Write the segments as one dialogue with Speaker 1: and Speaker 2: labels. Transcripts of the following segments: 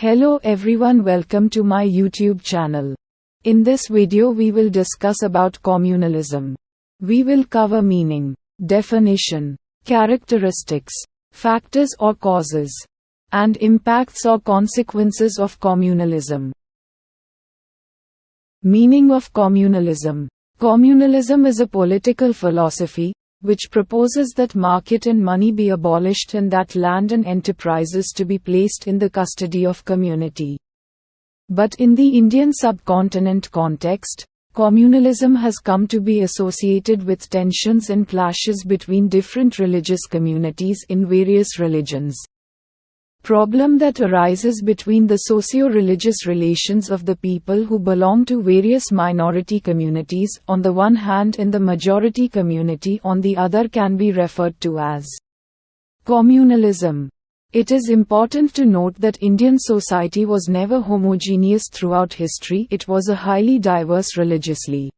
Speaker 1: Hello everyone, welcome to my YouTube channel. In this video we will discuss about communalism. We will cover meaning, definition, characteristics, factors or causes, and impacts or consequences of communalism. Meaning of communalism. Communalism is a political philosophy which proposes that market and money be abolished and that land and enterprises to be placed in the custody of community. But in the Indian subcontinent context, communalism has come to be associated with tensions and clashes between different religious communities in various religions. Problem that arises between the socio-religious relations of the people who belong to various minority communities on the one hand and the majority community on the other can be referred to as communalism. It is important to note that Indian society was never homogeneous throughout history. It was a highly diverse religiously,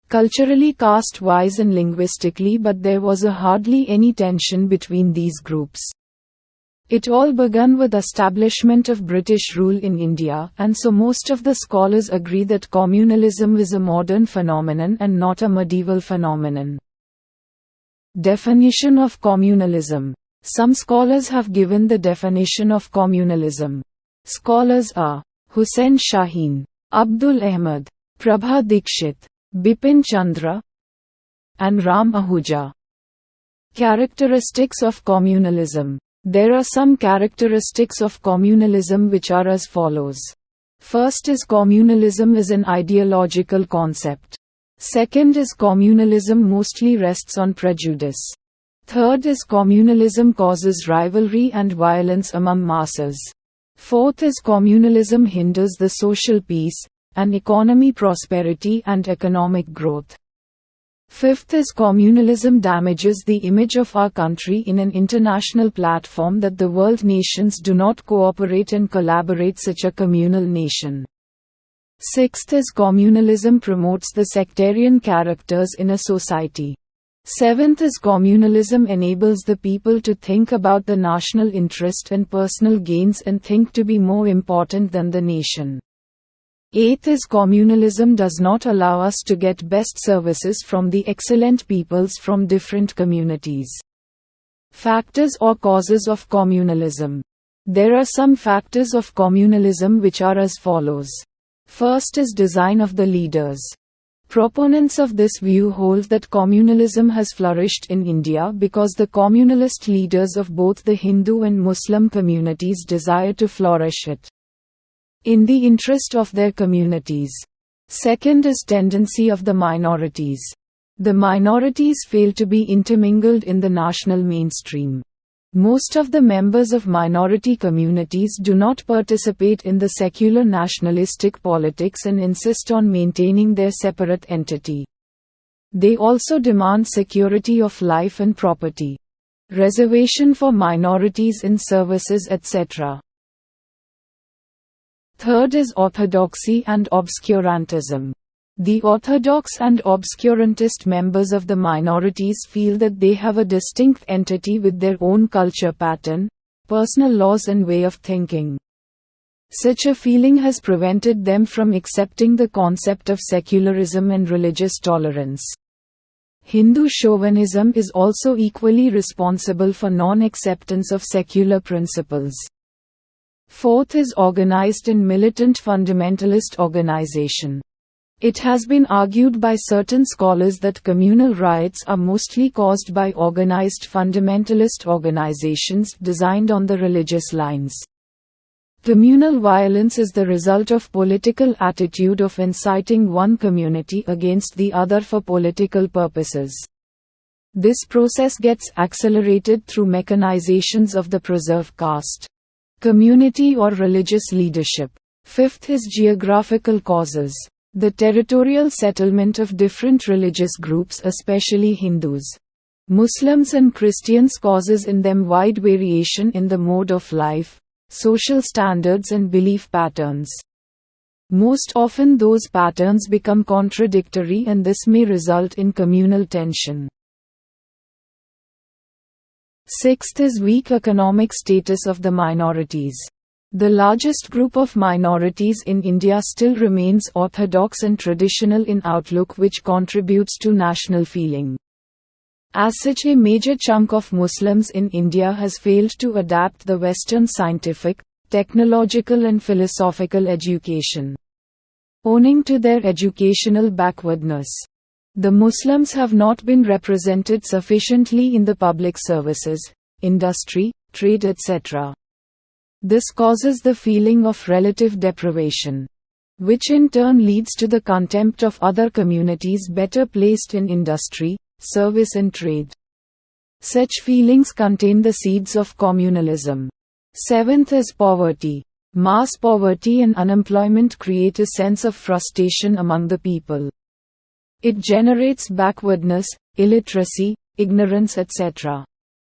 Speaker 1: culturally, caste-wise and linguistically, but there was hardly any tension between these groups. It all began with establishment of British rule in India, and so most of the scholars agree that communalism is a modern phenomenon and not a medieval phenomenon. Definition of communalism. Some scholars have given the definition of communalism. Scholars are Hussain Shaheen, Abdul Ahmad, Prabha Dikshit, Bipin Chandra, and Ram Ahuja. Characteristics of communalism. There are some characteristics of communalism which are as follows. First is communalism is an ideological concept. Second is communalism mostly rests on prejudice. Third is communalism causes rivalry and violence among masses. Fourth is communalism hinders the social peace, and economy prosperity and economic growth. Fifth is communalism damages the image of our country in an international platform that the world nations do not cooperate and collaborate such a communal nation. Sixth is communalism promotes the sectarian characters in a society. Seventh is communalism enables the people to think about the national interest and personal gains and think to be more important than the nation. Eighth is communalism does not allow us to get best services from the excellent peoples from different communities. Factors or causes of communalism. There are some factors of communalism which are as follows. First is design of the leaders. Proponents of this view hold that communalism has flourished in India because the communalist leaders of both the Hindu and Muslim communities desire to flourish it in the interest of their communities. Second is tendency of the minorities. The minorities fail to be intermingled in the national mainstream. Most of the members of minority communities do not participate in the secular nationalistic politics and insist on maintaining their separate entity. They also demand security of life and property, reservation for minorities in services, etc. Third is orthodoxy and obscurantism. The orthodox and obscurantist members of the minorities feel that they have a distinct entity with their own culture pattern, personal laws and way of thinking. Such a feeling has prevented them from accepting the concept of secularism and religious tolerance. Hindu chauvinism is also equally responsible for non-acceptance of secular principles. Fourth is organized and militant fundamentalist organization. It has been argued by certain scholars that communal riots are mostly caused by organized fundamentalist organizations designed on the religious lines. Communal violence is the result of political attitude of inciting one community against the other for political purposes. This process gets accelerated through mechanizations of the preserved caste, community or religious leadership. Fifth is geographical causes. The territorial settlement of different religious groups, especially Hindus, Muslims and Christians, causes in them wide variation in the mode of life, social standards and belief patterns. Most often those patterns become contradictory and this may result in communal tension. Sixth is weak economic status of the minorities. The largest group of minorities in India still remains orthodox and traditional in outlook, which contributes to national feeling. As such, a major chunk of Muslims in India has failed to adapt the Western scientific, technological and philosophical education. Owing to their educational backwardness, the Muslims have not been represented sufficiently in the public services, industry, trade, etc. This causes the feeling of relative deprivation, which in turn leads to the contempt of other communities better placed in industry, service and trade. Such feelings contain the seeds of communalism. Seventh is poverty. Mass poverty and unemployment create a sense of frustration among the people. It generates backwardness, illiteracy, ignorance, etc.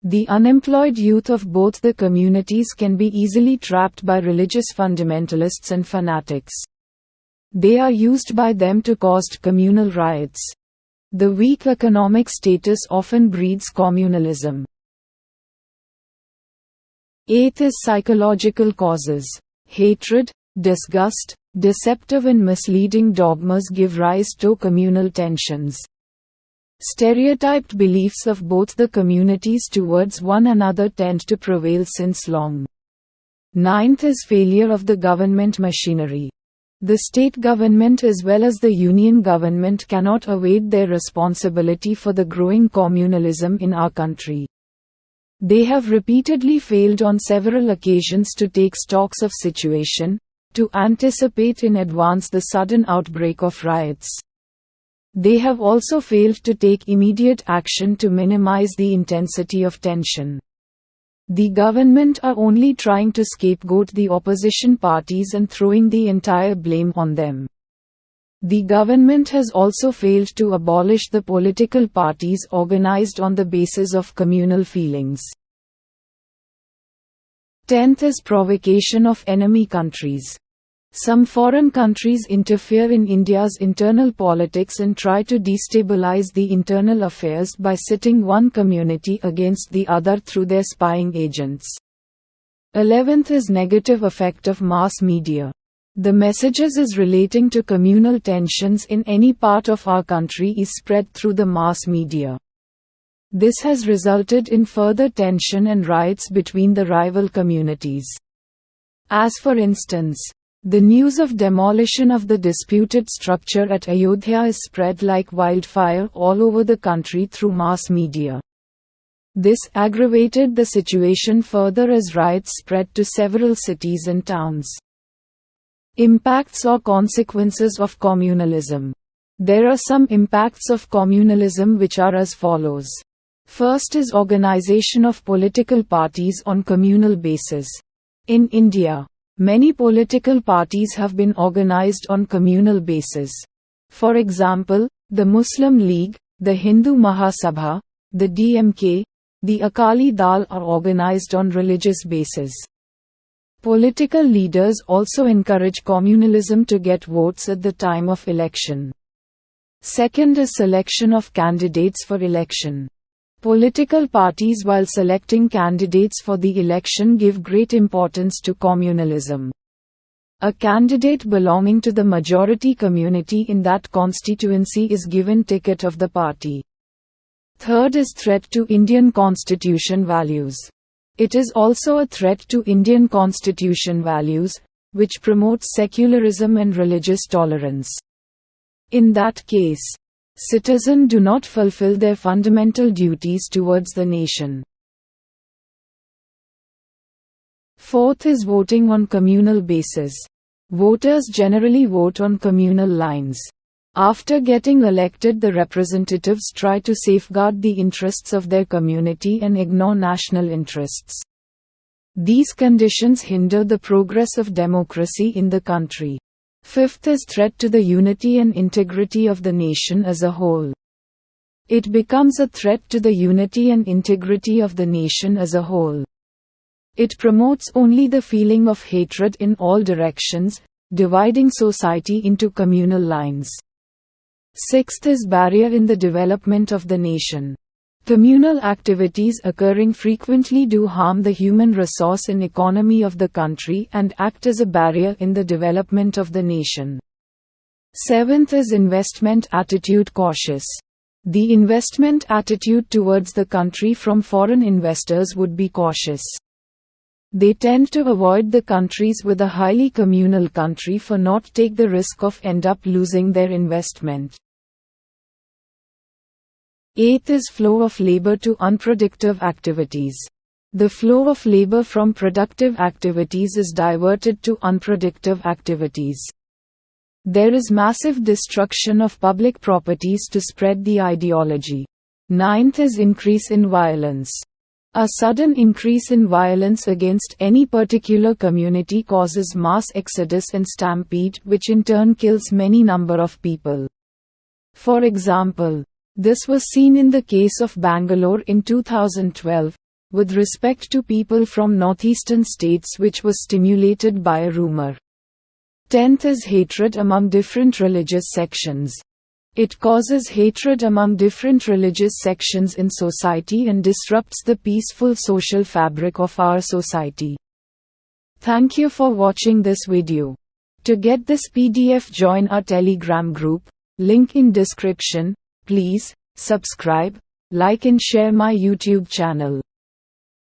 Speaker 1: The unemployed youth of both the communities can be easily trapped by religious fundamentalists and fanatics. They are used by them to cause communal riots. The weak economic status often breeds communalism. Eighth is psychological causes. Hatred, disgust, deceptive and misleading dogmas give rise to communal tensions. Stereotyped beliefs of both the communities towards one another tend to prevail since long. Ninth is failure of the government machinery. The state government as well as the union government cannot evade their responsibility for the growing communalism in our country. They have repeatedly failed on several occasions to take stocks of situation, to anticipate in advance the sudden outbreak of riots. They have also failed to take immediate action to minimize the intensity of tension. The government are only trying to scapegoat the opposition parties and throwing the entire blame on them. The government has also failed to abolish the political parties organized on the basis of communal feelings. 10th is provocation of enemy countries. Some foreign countries interfere in India's internal politics and try to destabilize the internal affairs by setting one community against the other through their spying agents. 11th is negative effect of mass media. The messages is relating to communal tensions in any part of our country is spread through the mass media. This has resulted in further tension and riots between the rival communities. As for instance, the news of demolition of the disputed structure at Ayodhya is spread like wildfire all over the country through mass media. This aggravated the situation further as riots spread to several cities and towns. Impacts or consequences of communalism. There are some impacts of communalism which are as follows. First is organization of political parties on communal basis. In India, many political parties have been organized on communal basis. For example, the Muslim League, the Hindu Mahasabha, the DMK, the Akali Dal are organized on religious basis. Political leaders also encourage communalism to get votes at the time of election. Second is selection of candidates for election. Political parties while selecting candidates for the election give great importance to communalism. A candidate belonging to the majority community in that constituency is given ticket of the party. Third is threat to Indian constitution values. It is also a threat to Indian constitution values, which promotes secularism and religious tolerance. In that case, citizens do not fulfill their fundamental duties towards the nation. Fourth is voting on communal basis. Voters generally vote on communal lines. After getting elected, the representatives try to safeguard the interests of their community and ignore national interests. These conditions hinder the progress of democracy in the country. Fifth is threat to the unity and integrity of the nation as a whole. It becomes a threat to the unity and integrity of the nation as a whole. It promotes only the feeling of hatred in all directions, dividing society into communal lines. Sixth is barrier in the development of the nation. Communal activities occurring frequently do harm the human resource and economy of the country and act as a barrier in the development of the nation. 7th is investment attitude cautious. The investment attitude towards the country from foreign investors would be cautious. They tend to avoid the countries with a highly communal country for not take the risk of end up losing their investment. 8th is flow of labor to unproductive activities. The flow of labor from productive activities is diverted to unproductive activities. There is massive destruction of public properties to spread the ideology. 9th is increase in violence. A sudden increase in violence against any particular community causes mass exodus and stampede, which in turn kills many number of people. For example, this was seen in the case of Bangalore in 2012, with respect to people from northeastern states, which was stimulated by a rumor. 10th is hatred among different religious sections. It causes hatred among different religious sections in society and disrupts the peaceful social fabric of our society. Thank you for watching this video. To get this PDF, join our Telegram group, link in description. Please subscribe, like and share my YouTube channel.